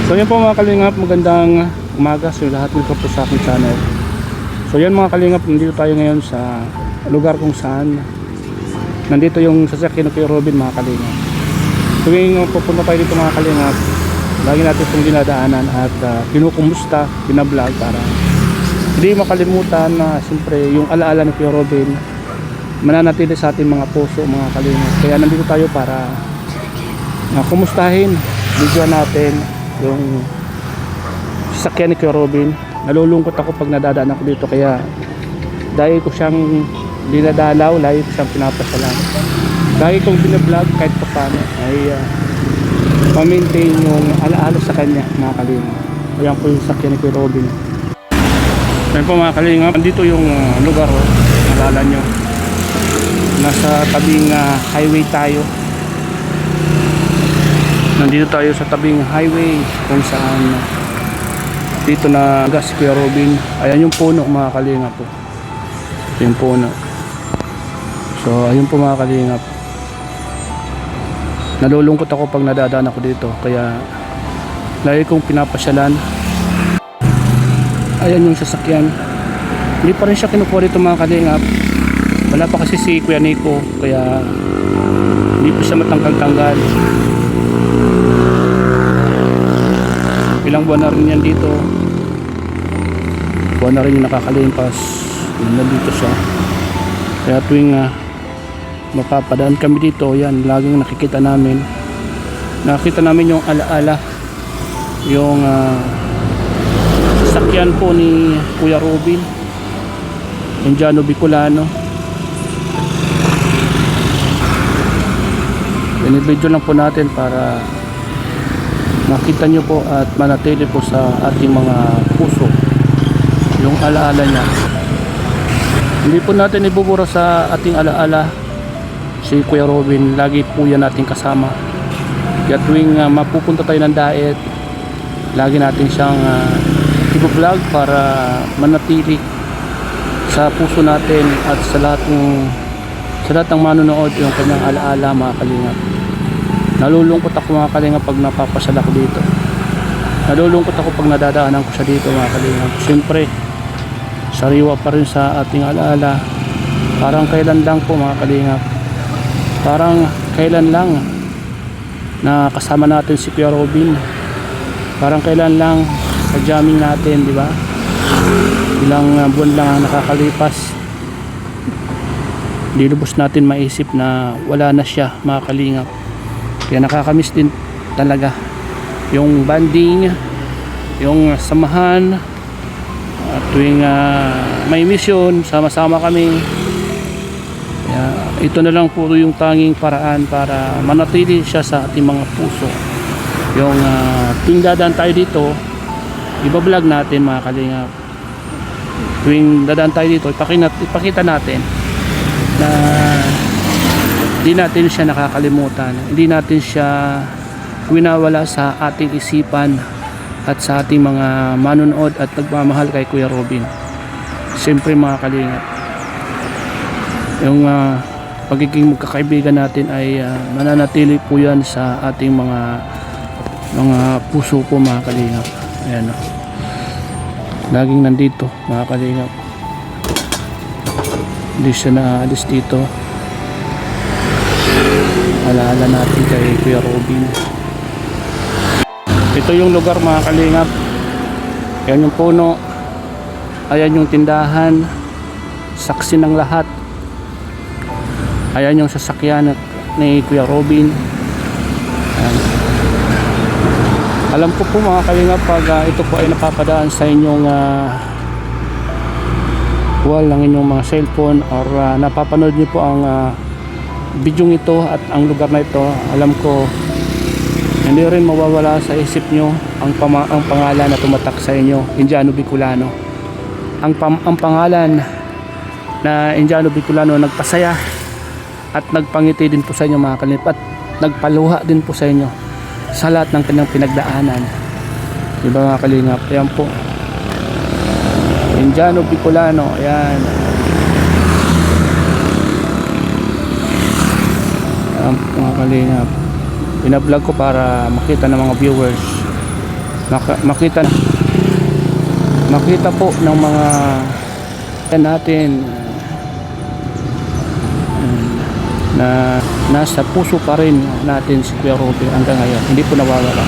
So yan po mga kalingap, magandang umaga sa lahat ng po sa aking channel. So yan mga kalingap, nandito tayo ngayon sa lugar kung saan nandito yung sasakyan ng Kuya Robin mga kalingap. Tuwing pupunta tayo dito mga kalingap, lagi natin itong dinadaanan at kinukumusta, binablog para hindi makalimutan na siyempre yung alaala ng Kuya Robin mananatili sa ating mga puso mga kalingap. Kaya nandito tayo para kumustahin, video natin yung sasakyan ni Kuya Robin. Nalulungkot ako pag nadadaan ako dito, kaya dahil ko siyang dinadalaw, lagi ko siyang pinapasalan, lagi kong binablog kahit pa paano ay ma-maintain yung alaala sa kanya mga kalingap. Ayan po yung sasakyan ni Kuya Robin. Ayan po mga kalingap, andito yung lugar, nalala nyo, nasa tabing highway tayo. Nandito tayo sa tabing highway kung saan dito na gas Kuya Robin. Ayan yung puno mga kalingap po. Yung puno. So ayun po mga kalingap. Nalulungkot ako pag nadadaan ako dito, kaya lagi kong pinapasyalan. Ayan yung sasakyan. Hindi pa rin siya kinukuha dito mga kalingap. Wala pa kasi si Kuya Nico, kaya hindi pa siya matanggal-tanggal. Ilang buwan na rin yan dito. Buwan na rin yung nakakalimpas. Nandito siya. Kaya tuwing mapapadaan kami dito, yan, laging nakikita namin. Nakikita namin yung alaala. Yung sasakyan po ni Kuya Robin. Indiano Bicolano. Binibidyo lang po natin para makita nyo po at manatili po sa ating mga puso yung alaala niya. Hindi po natin ibubura sa ating alaala si Kuya Robin. Lagi po yan natin kasama. Kaya tuwing mapupunta tayo ng daet, lagi natin siyang i-vlog para manatili sa puso natin at sa lahat ng manonood yung kanyang alaala mga kalingap. Nalulungkot ako mga kalingap pag napapasyal ako dito. Nalulungkot ako pag nadadaanan ko siya dito mga kalingap. Siyempre sariwa pa rin sa ating alaala. Parang kailan lang po mga kalingap, parang kailan lang na kasama natin si Kuya Robin. Parang kailan lang sa jamming natin, di ba? Ilang buwan lang ang nakakalipas. Hindi lubos natin maisip na wala na siya mga kalingap. Kaya nakakamiss din talaga yung banding, yung samahan at tuwing may mission, sama-sama kami. Kaya ito na lang po yung tanging paraan para manatili siya sa ating mga puso. Yung tuwing dadaan tayo dito, ibablog natin mga kalingap. Tuwing dadaan tayo dito, ipakita natin na hindi natin siya nakakalimutan, hindi natin siya winawala sa ating isipan at sa ating mga manonood at nagmamahal kay Kuya Robin. Siyempre mga kalingap, yung pagiging magkakaibigan natin ay mananatili po yan sa ating mga puso po mga kalingap. Ayan, laging nandito mga kalingap. Hindi siya naalis dito. Alaala natin kay Kuya Robin. Ito yung lugar mga kalingap. Ayan yung puno, ayan yung tindahan, saksi ng lahat. Ayan yung sasakyan ni Kuya Robin. Ayan. Alam ko po mga kalingap, pag ito po ay napapadaan sa inyong wall ng inyong mga cellphone or napapanood niyo po ang video ito at ang lugar na ito, alam ko hindi rin mawawala sa isip nyo ang pangalan na tumatak sa inyo, Indiano Bicolano. Ang pangalan na Indiano Bicolano nagpasaya at nagpangiti din po sa inyo mga kalingap, at nagpaluha din po sa inyo sa lahat ng kanyang pinagdaanan, diba mga kalingap? Ayan po, Indiano Bicolano. Ayan, mga kalingap, pinablog ko para makita ng mga viewers makita po ng mga natin na nasa puso pa rin natin si Kuya Robin hanggang ngayon, hindi po nawawala.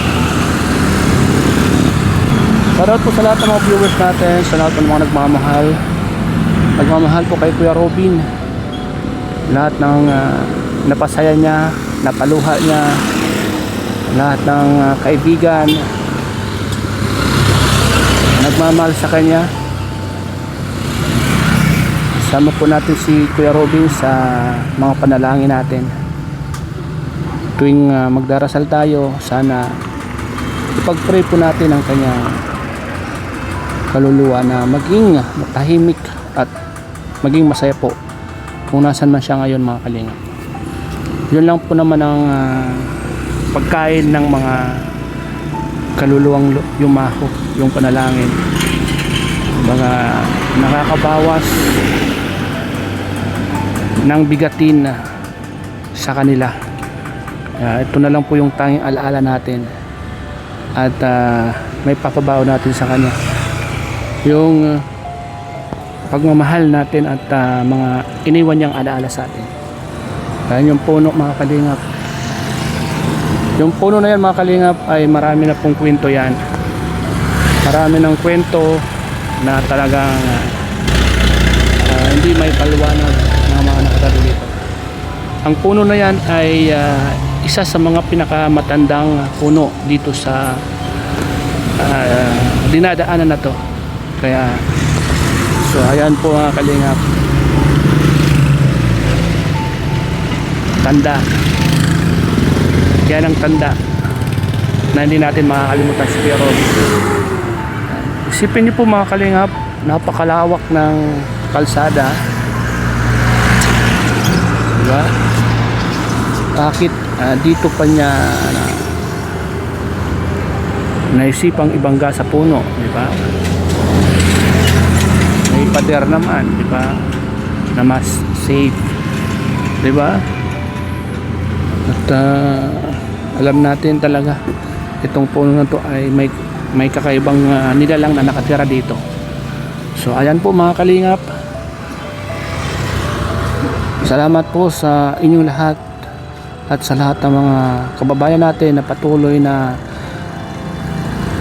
Shoutout po sa lahat ng mga viewers natin, sa lahat ng mga nagmamahal po kay Kuya Robin, lahat ng napasaya niya, napaluha niya, lahat ng kaibigan nagmamahal sa kanya. Sama po natin si Kuya Robin sa mga panalangin natin. Tuwing magdarasal tayo, sana ipag-pray po natin ang kanyang kaluluwa na maging matahimik at maging masaya po kung nasan man siya ngayon, mga kalingap. Yun lang po naman ang pagkain ng mga kaluluwang yumaho, yung panalangin. Mga nakakabawas ng bigatin sa kanila. Ito na lang po yung tanging alaala natin at may papabaw natin sa kanya, yung pagmamahal natin at mga iniwan niyang alaala sa atin. Kaya yung puno, mga kalingap, yung puno na yan, mga kalingap, ay marami na pong kwento yan. Marami ng kwento na talagang hindi may paliwanag ng mga nakatalo dito. Ang puno na yan ay isa sa mga pinakamatandang puno dito sa dinadaanan na to. Kaya so ayan po, mga kalingap, tanda yan, ang tanda na hindi natin makakalimutan si Kuya Robin. Isipin niyo po, mga kalingap, napakalawak ng kalsada, diba? Bakit dito pa niya naisipang ibangga sa puno, diba? May pader naman, diba, na mas safe, diba? At alam natin talaga itong puno na to ay may kakaibang nilalang na nakatira dito. So ayan po, mga kalingap, salamat po sa inyong lahat at sa lahat ng mga kababayan natin na patuloy na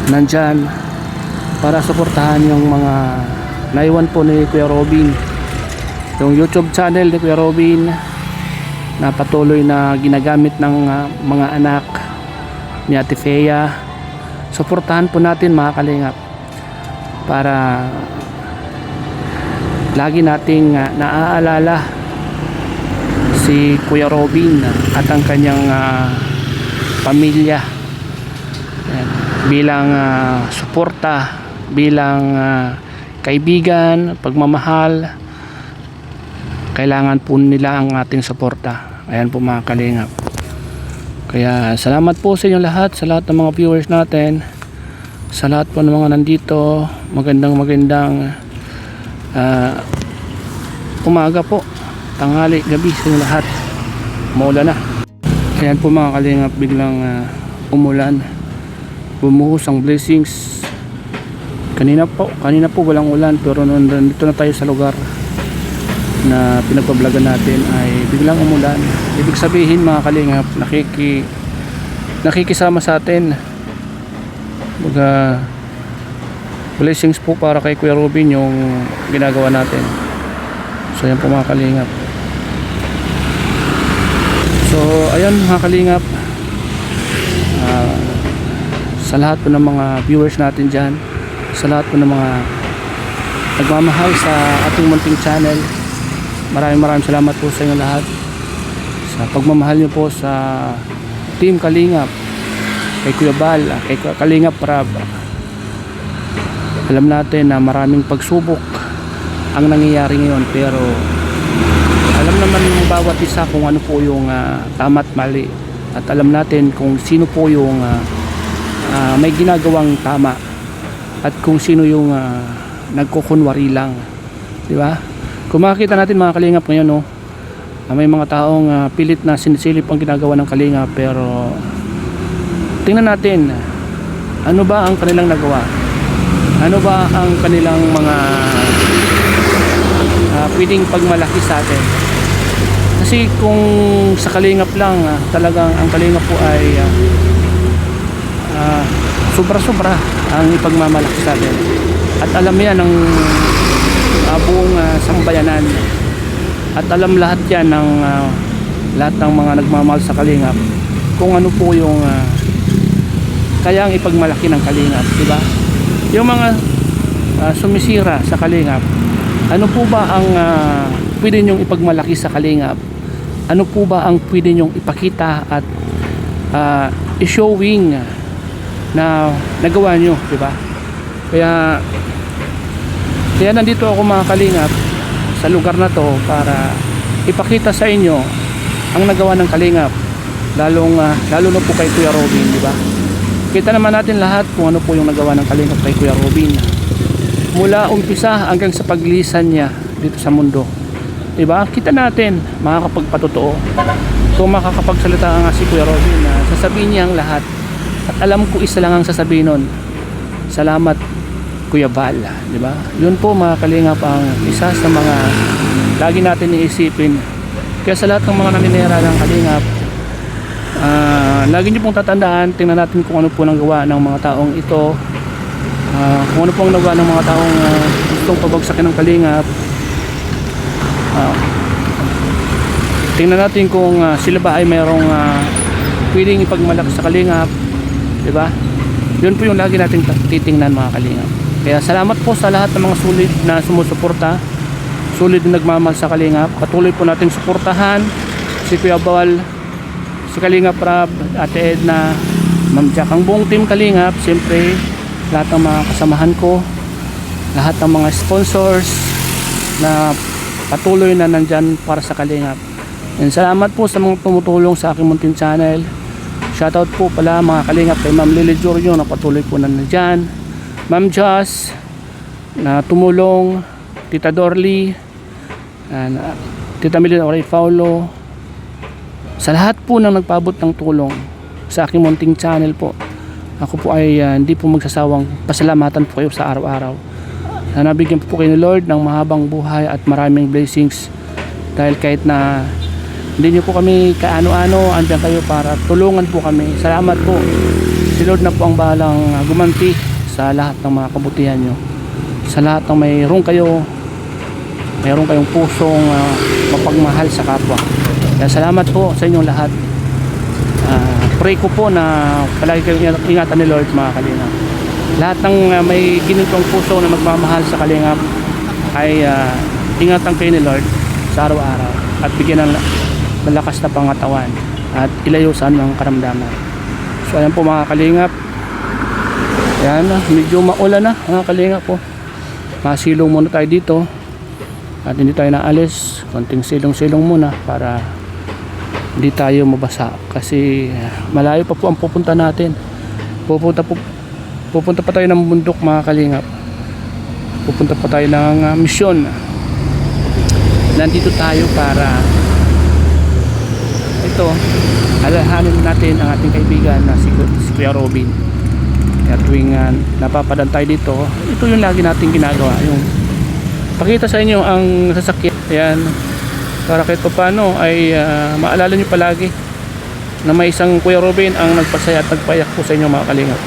nandyan para suportahan yung mga naiwan po ni Kuya Robin, yung YouTube channel ni Kuya Robin na patuloy na ginagamit ng mga anak ni Ate Fea. Suportahan po natin, mga kalingap, para lagi nating naaalala si Kuya Robin at ang kanyang pamilya. Ayan. Bilang suporta, bilang kaibigan, pagmamahal, kailangan po nila ang ating suporta. Ayan po, mga kalingap. Kaya salamat po sa inyo lahat, sa lahat ng mga viewers natin, sa lahat po ng mga nandito. Magandang umaga po, tanghali, gabi sa inyo lahat. Umulan na. Ayan po, mga kalingap, biglang umulan, bumuhos ang blessings. Kanina po walang ulan, pero nandito na tayo sa lugar na pinagpablagan natin ay biglang umulan. Ibig sabihin, mga kalingap, nakikisama sa atin. Baga, blessings po para kay Kuya Robin yung ginagawa natin. So ayan po, mga kalingap. So ayan, mga kalingap, sa lahat po ng mga viewers natin dyan, sa lahat po ng mga nagmamahal sa ating munting channel, maraming salamat po sa inyo lahat sa pagmamahal nyo po sa Team Kalingap, kay Kuya Bal, kay Kalingap Prab. Alam natin na maraming pagsubok ang nangyayari ngayon, pero alam naman ng bawat isa kung ano po yung tama at mali, at alam natin kung sino po yung may ginagawang tama at kung sino yung nagkukunwari lang, di ba? Kung makikita natin, mga kalingap, ngayon, no, may mga taong pilit na sinisilip ang ginagawa ng kalingap, pero tingnan natin Ano ba ang kanilang nagawa? Ano ba ang kanilang mga pwedeng pagmalaki sa atin? Kasi kung sa Kalingap lang, talagang ang Kalingap po ay sobra-sobra ang ipagmamalaki sa atin. At alam yan ng buong sambayanan. At alam lahat yan ng lahat ng mga nagmamahal sa Kalingap kung ano po yung kayang ipagmalaki ng Kalingap, di ba? Yung mga sumisira sa Kalingap, ano po ba ang pwede nyong ipagmalaki sa Kalingap? Ano po ba ang pwede nyong ipakita at i-showing na nagawa nyo, di ba? Kaya nandito ako mga Kalingap sa lugar na to para ipakita sa inyo ang nagawa ng Kalingap, lalo na po kay Kuya Robin, di ba? Kita naman natin lahat kung ano po yung nagawa ng Kalingap kay Kuya Robin, mula umpisa hanggang sa paglisan niya dito sa mundo, di ba? Kita natin, makakapagpatotoo kung makakapagsalita nga si Kuya Robin na sasabihin niya ang lahat. At alam ko isa lang ang sasabihin nun, salamat Kuya Val, di ba? Yun po mga Kalingap ang isa sa mga lagi natin iisipin. Kaya sa lahat ng mga naninira ng Kalingap, lagi niyo pong tatandaan, tingnan natin kung ano po nang gawa ng mga taong ito, kung ano pong nagawa ng mga taong gustong pabagsakin ng Kalingap. Tingnan natin kung sila ba ay mayroong pwedeng ipagmalaki sa Kalingap, di ba? Yun po yung lagi nating titingnan mga Kalingap. Kaya salamat po sa lahat ng mga sulit na sumusuporta, sulit na nagmamahal sa Kalingap. Patuloy po nating suportahan si Kuya Bawal, si Kalingap Rab, Ate Edna, Ma'am Jack, ang buong team Kalingap, siyempre lahat ng mga kasamahan ko, lahat ng mga sponsors na patuloy na nandyan para sa Kalingap. And salamat po sa mga tumutulong sa aking munting channel. Shoutout po pala mga Kalingap kay Ma'am Lily Giorgio na patuloy po na nandyan, Ma'am Joss na tumulong, Tita Dorly, Tita Melina Oray Paulo, sa lahat po na nagpaabot ng tulong sa aking munting channel po. Ako po ay hindi po magsasawang pasalamatan po kayo sa araw-araw. Na nabigyan po kayo ni Lord ng mahabang buhay at maraming blessings, dahil kahit na hindi nyo po kami kaano-ano, andyan kayo para tulungan po kami. Salamat po. Si Lord na po ang bahalang gumanti sa lahat ng mga kabutihan nyo, sa lahat ng mayroong kayong pusong mapagmahal sa kapwa. Kaya salamat po sa inyong lahat. Pray ko po na palagi kayong ingatan ni Lord mga Kalingap. Lahat ng may ginitong puso na magmamahal sa Kalingap ay ingatan kayo ni Lord sa araw-araw at bigyan ng malakas na pangatawan at ilayusan ng karamdaman. So ayan po mga Kalingap, ayan, medyo maulan na mga Kalingap po. Masilong muna tayo dito at hindi tayo naalis, konting silong-silong muna para hindi tayo mabasa, kasi malayo pa po ang pupunta natin. Pupunta pa tayo ng bundok mga Kalingap, pupunta pa tayo ng misyon. Nandito tayo para ito, alalahanin natin ang ating kaibigan na si Kuya Robin. Kaya tuwing napapadaan tayo dito, ito yung lagi natin ginagawa, yung pakita sa inyo ang sasakyan. Ayan, para kahit pa paano ay maalala nyo palagi na may isang Kuya Robin ang nagpasaya at nagpayak po sa inyo mga Kalingap.